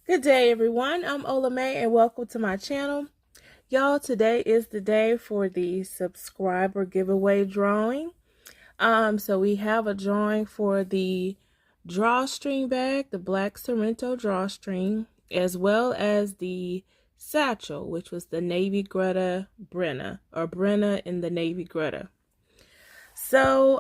Good day, everyone. I'm OlaMaye, and welcome to my channel. Y'all, today is the day for the subscriber giveaway drawing. So we have a drawing for the drawstring bag, the black Sorrento drawstring, as well as the satchel, which was the navy Greta Brenna, or Brenna in the navy Greta. So,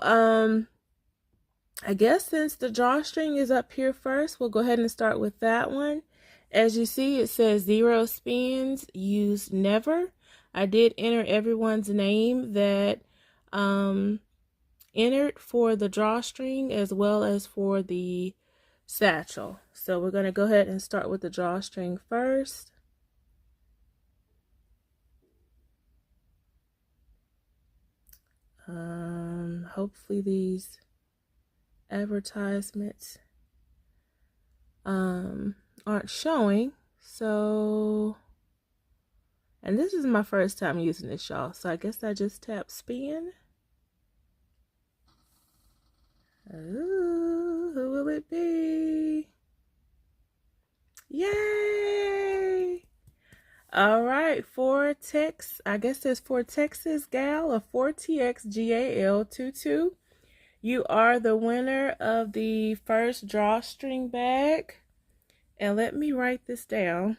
I guess since the drawstring is up here first, we'll go ahead and start with that one. As you see, it says 0 spins, use never. I did enter everyone's name that entered for the drawstring as well as for the satchel. So we're going to go ahead and start with the drawstring first. Hopefully these advertisements aren't showing. So, and this is my first time using this, y'all, so I guess I just tap spin. Ooh, who will it be? Yay! All right, I guess there's for Texas Gal, or 4TXGAL22. You are the winner of the first drawstring bag. And let me write this down.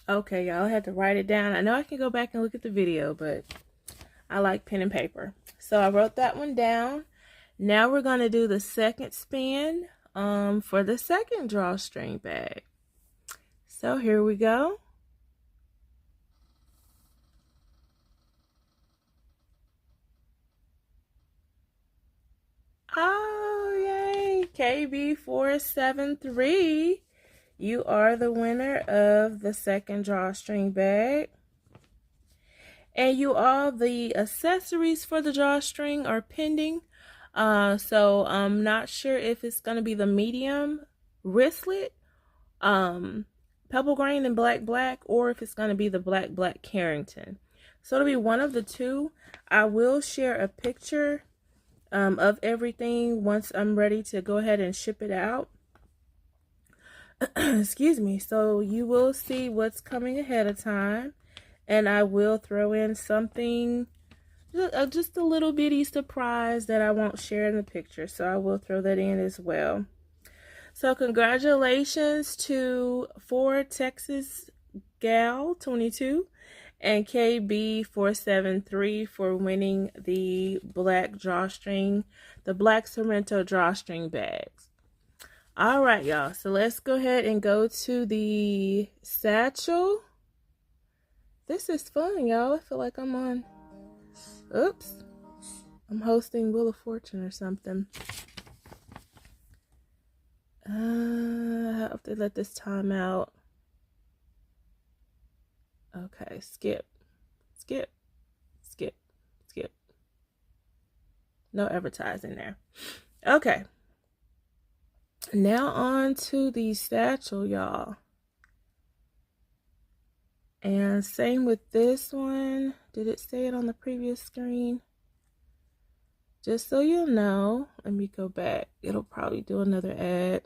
Okay, y'all, I had to write it down. I know I can go back and look at the video, but I like pen and paper. So I wrote that one down. Now we're going to do the second spin for the second drawstring bag. So here we go. Oh, yay! KB473. You are the winner of the second drawstring bag. And you all, the accessories for the drawstring are pending. So I'm not sure if it's going to be the medium wristlet, pebble grain and black, or if it's going to be the black Carrington. So it'll be one of the two. I will share a picture of everything once I'm ready to go ahead and ship it out. Excuse me. So you will see what's coming ahead of time, and I will throw in something, just a little bitty surprise that I won't share in the picture. So I will throw that in as well. So congratulations to 4 Texas Gal 22 and KB473 for winning the black drawstring, the black Sorrento drawstring bags. All right, y'all. So let's go ahead and go to the satchel. This is fun, y'all. I feel like I'm on, oops, I'm hosting Wheel of Fortune or something. I have to let this time out. Okay, skip. No advertising there. Okay. Now on to the satchel, y'all. And same with this one. Did it say it on the previous screen? Just so you'll know, let me go back. It'll probably do another ad.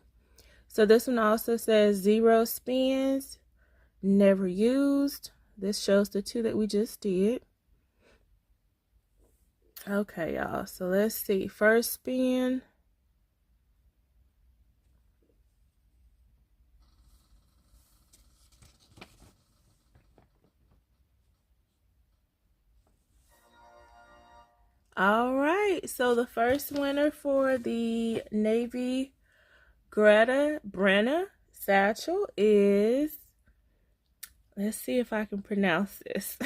So this one also says 0 spins, never used. This shows the 2 that we just did. Okay, y'all. So let's see. First spin. All right. So the first winner for the navy Greta Brenna satchel is, let's see if I can pronounce this.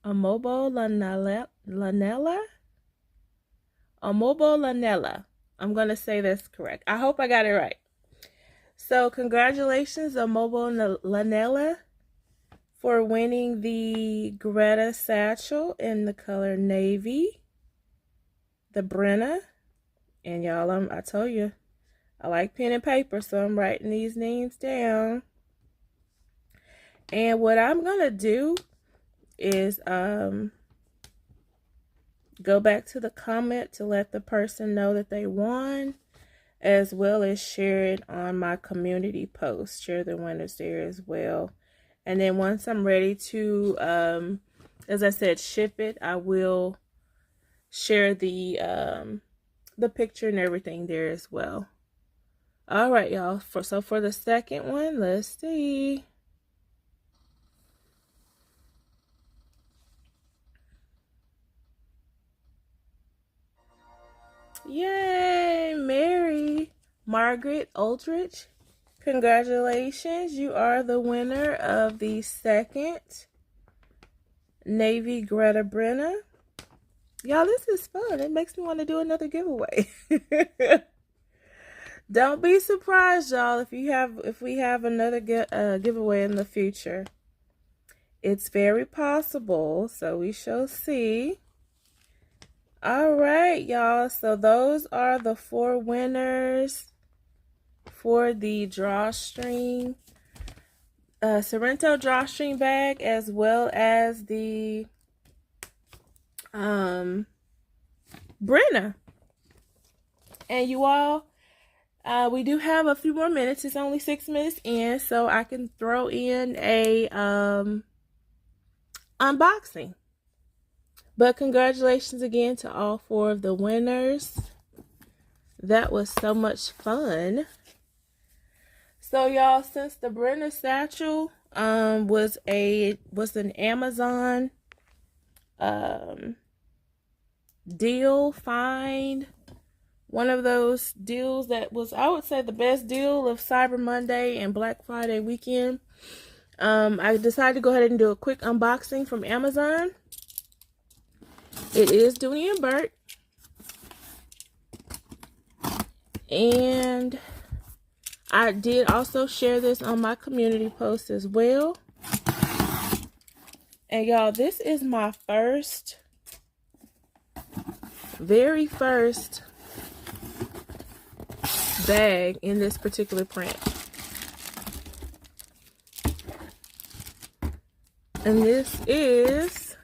Lanella. I'm going to say that's correct. I hope I got it right. So congratulations, Lanella, for winning the Greta satchel in the color navy, the Brenna. And y'all, I told you, I like pen and paper, so I'm writing these names down. And what I'm going to do is go back to the comment to let the person know that they won, as well as share it on my community post. Share the winners there as well. And then once I'm ready to, as I said, ship it, I will share the picture and everything there as well. All right, y'all. So for the second one, let's see. Yay, Mary Margaret Aldrich. Congratulations. You are the winner of the second Navy Greta Brenna. Y'all, this is fun. It makes me want to do another giveaway. Don't be surprised, y'all, if we have another giveaway in the future. It's very possible, so we shall see. All right, y'all. So those are the 4 winners for the Drawstring, Sorrento Drawstring bag, as well as the Brenna. And you all, we do have a few more minutes. It's only 6 minutes in, so I can throw in a unboxing. But congratulations again to all 4 of the winners. That was so much fun. So y'all, since the Brenna Satchel was an Amazon deal find, one of those deals that was, I would say, the best deal of Cyber Monday and Black Friday weekend, I decided to go ahead and do a quick unboxing from Amazon. It is Dooney and Bourke. And I did also share this on my community post as well. And y'all, this is my very first bag in this particular print. And this is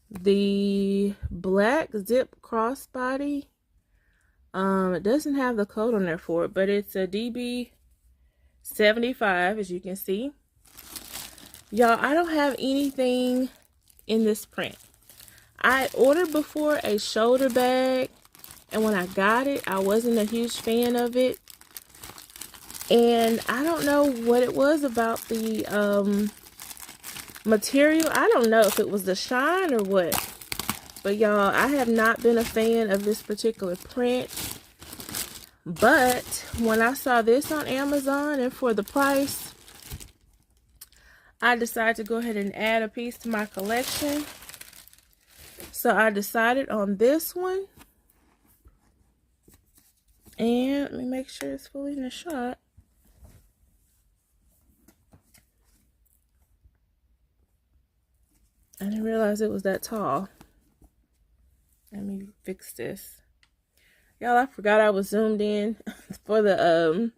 the black zip crossbody. It doesn't have the code on there for it, but it's a DB75, as you can see. Y'all, I don't have anything in this print. I ordered before a shoulder bag, and when I got it, I wasn't a huge fan of it. And I don't know what it was about the material. I don't know if it was the shine or what. But y'all, I have not been a fan of this particular print. But when I saw this on Amazon and for the price, I decided to go ahead and add a piece to my collection. So I decided on this one. And let me make sure it's fully in the shot. I didn't realize it was that tall. Let me fix this. Y'all, I forgot I was zoomed in for the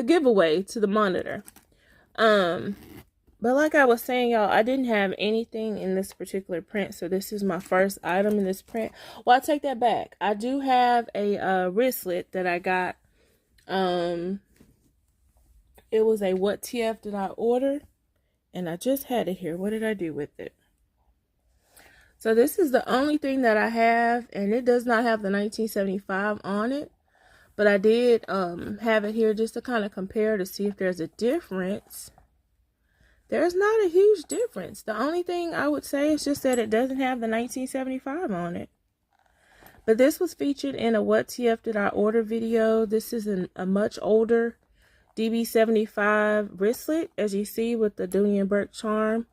giveaway to the monitor. But like I was saying, y'all, I didn't have anything in this particular print, so this is my first item in this print. Well, I take that back. I do have a wristlet that I got. It was a what TF did I order, and I just had it here. What did I do with it? So this is the only thing that I have, and it does not have the 1975 on it. But I did have it here just to kind of compare to see if there's a difference. There's not a huge difference. The only thing I would say is just that it doesn't have the 1975 on it. But this was featured in a What TF Did I Order video. This is a much older DB75 wristlet, as you see, with the Dooney and Bourke charm.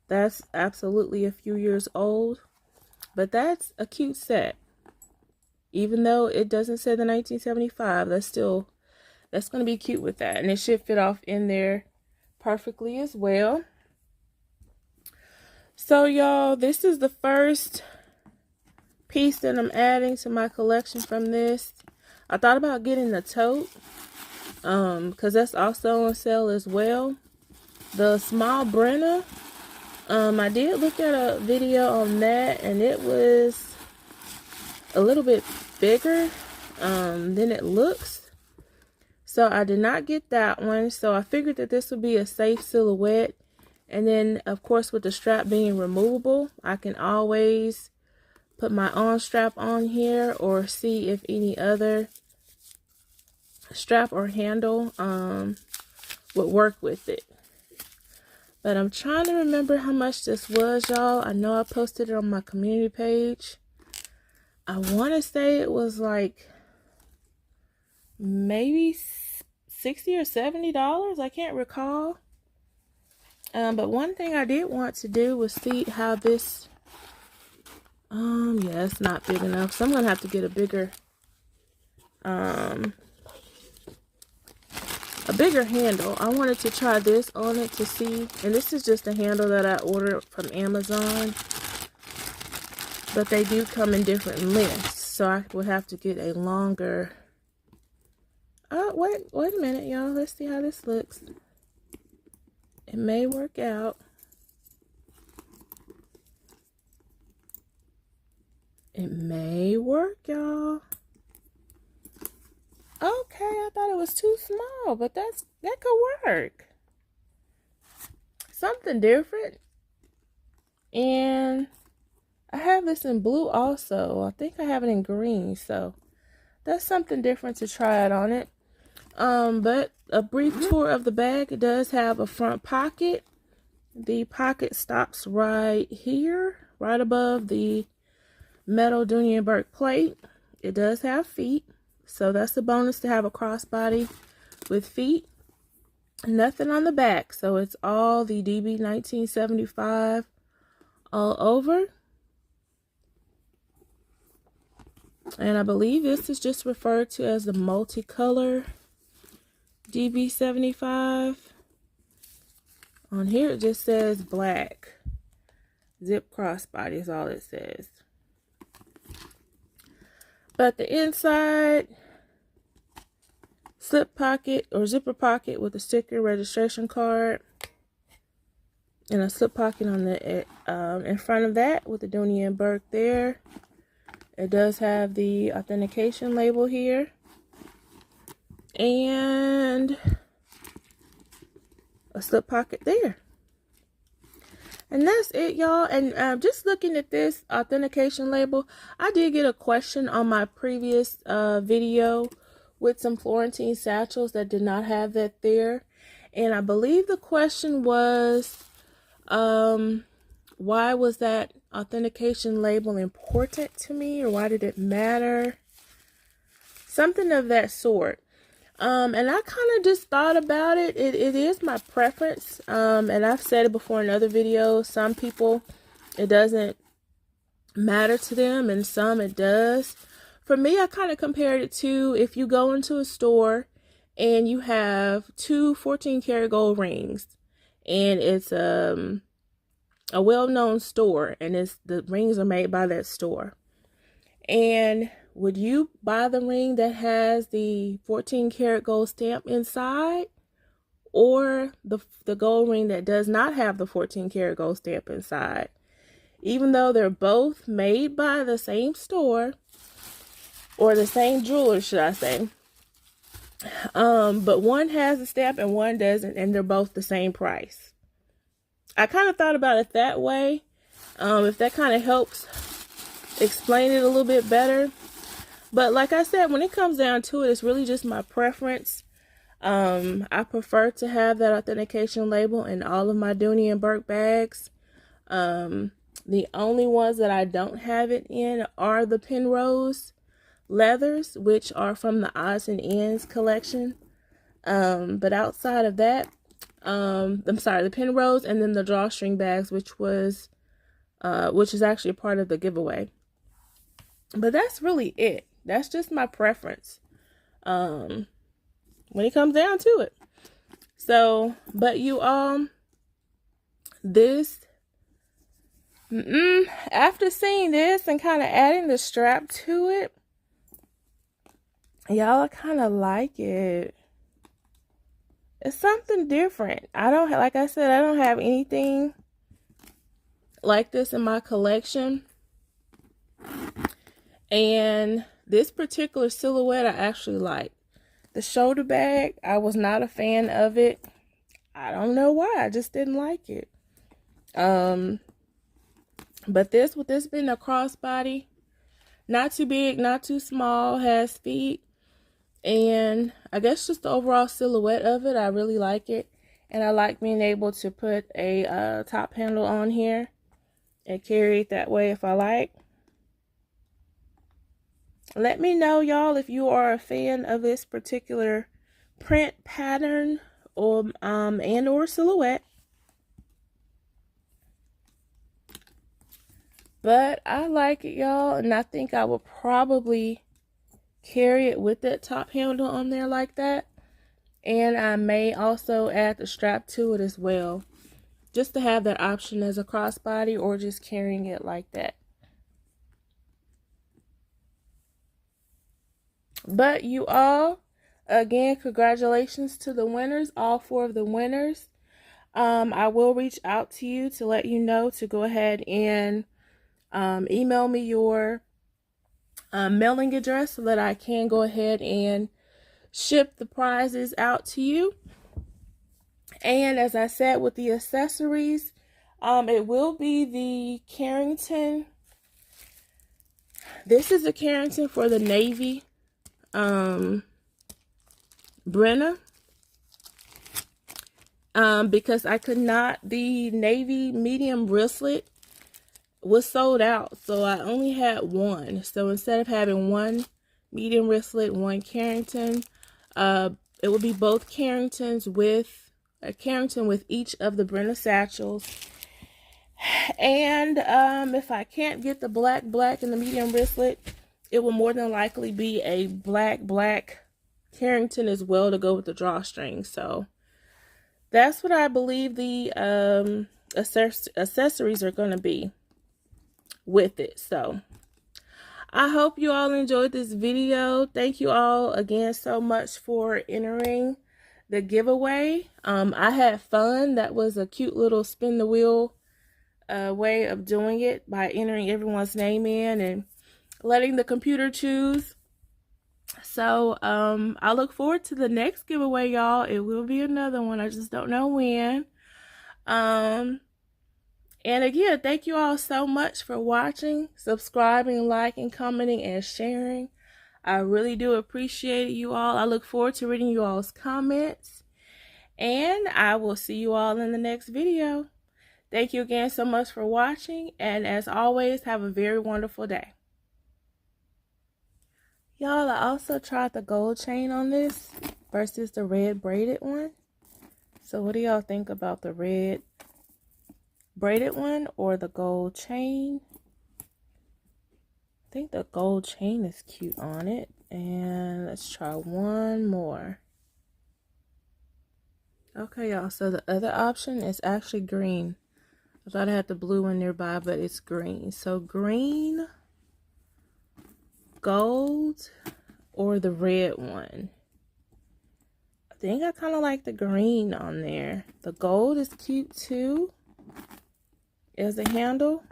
That's absolutely a few years old, but that's a cute set. Even though it doesn't say the 1975, that's going to be cute with that, and it should fit off in there perfectly as well. So y'all, this is the first piece that I'm adding to my collection from this. I thought about getting the tote, because that's also on sale as well. The small Brenna I did look at a video on that, and it was a little bit bigger than it looks. So I did not get that one. So I figured that this would be a safe silhouette. And then, of course, with the strap being removable, I can always put my own strap on here or see if any other strap or handle would work with it. But I'm trying to remember how much this was, y'all. I know I posted it on my community page. I want to say it was like maybe $60 or $70. I can't recall. But one thing I did want to do was see how this, yeah, it's not big enough. So I'm going to have to get a bigger handle. I wanted to try this on it to see, and this is just a handle that I ordered from Amazon, but they do come in different lengths, so I would have to get a longer. Wait a minute, y'all. Let's see how this looks. It may work out. It may work, y'all. Okay, I thought it was too small, but that could work. Something different. And I have this in blue also. I think I have it in green, so that's something different to try it on it. But a brief tour of the bag. It does have a front pocket. The pocket stops right here, right above the metal Dooney and Bourke plate. It does have feet. So that's a bonus to have a crossbody with feet. Nothing on the back. So it's all the DB 1975 all over. And I believe this is just referred to as the multicolor DB 75. On here it just says black. Zip crossbody is all it says. But the inside, slip pocket or zipper pocket with a sticker, registration card, and a slip pocket on the in front of that with the Dooney and Bourke there. It does have the authentication label here, and a slip pocket there. And that's it, y'all. And just looking at this authentication label, I did get a question on my previous video with some Florentine satchels that did not have that there. And I believe the question was, why was that authentication label important to me? Or why did it matter? Something of that sort. And I kind of just thought about it. It is my preference. And I've said it before in other videos. Some people, it doesn't matter to them, and some it does. For me, I kind of compared it to if you go into a store and you have two 14-karat gold rings, and it's a well-known store, and the rings are made by that store. And would you buy the ring that has the 14-karat gold stamp inside, or the gold ring that does not have the 14-karat gold stamp inside? Even though they're both made by the same store, or the same jeweler, should I say. But one has a stamp and one doesn't, and they're both the same price. I kind of thought about it that way. If that kind of helps explain it a little bit better. But like I said, when it comes down to it, it's really just my preference. I prefer to have that authentication label in all of my Dooney and Bourke bags. The only ones that I don't have it in are the Penrose leathers, which are from the Odds and Ends collection. But outside of that, I'm sorry, the Penrose, and then the Drawstring bags, which is actually a part of the giveaway. But that's really it. That's just my preference when it comes down to it. So, but you all, this, after seeing this and kind of adding the strap to it, y'all, I kind of like it. It's something different. Like I said, I don't have anything like this in my collection. And this particular silhouette I actually like. The shoulder bag, I was not a fan of it. I don't know why, I just didn't like it. But this, with this being a crossbody, not too big, not too small, has feet. And I guess just the overall silhouette of it, I really like it. And I like being able to put a top handle on here and carry it that way if I like. Let me know, y'all, if you are a fan of this particular print pattern or or silhouette. But I like it, y'all, and I think I will probably carry it with that top handle on there like that. And I may also add the strap to it as well, just to have that option as a crossbody or just carrying it like that. But you all, again, congratulations to the winners, all 4 of the winners. I will reach out to you to let you know to go ahead and email me your mailing address so that I can go ahead and ship the prizes out to you. And as I said, with the accessories, it will be the Carrington. This is a Carrington for the navy Brenna, because I could not, the navy medium wristlet was sold out, so I only had one. So instead of having one medium wristlet, one Carrington, it would be both Carringtons with a Carrington with each of the Brenna satchels. And if I can't get the black and the medium wristlet, it will more than likely be a black Carrington as well to go with the drawstring. So that's what I believe the accessories are going to be with it. So I hope you all enjoyed this video. Thank you all again so much for entering the giveaway. I had fun. That was a cute little spin the wheel way of doing it by entering everyone's name in and letting the computer choose. So I look forward to the next giveaway, y'all. It will be another one. I just don't know when. And again, thank you all so much for watching, subscribing, liking, commenting, and sharing. I really do appreciate you all. I look forward to reading you all's comments. And I will see you all in the next video. Thank you again so much for watching. And as always, have a very wonderful day. Y'all, I also tried the gold chain on this versus the red braided one. So what do y'all think about the red braided one or the gold chain? I think the gold chain is cute on it. And let's try one more. Okay, y'all, so the other option is actually green. I thought I had the blue one nearby, but it's green. So green, gold, or the red one. I think I kind of like the green on there. The gold is cute too as a handle.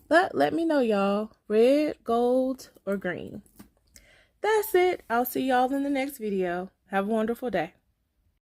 But let me know, y'all. Red, gold, or green. That's it. I'll see y'all in the next video. Have a wonderful day.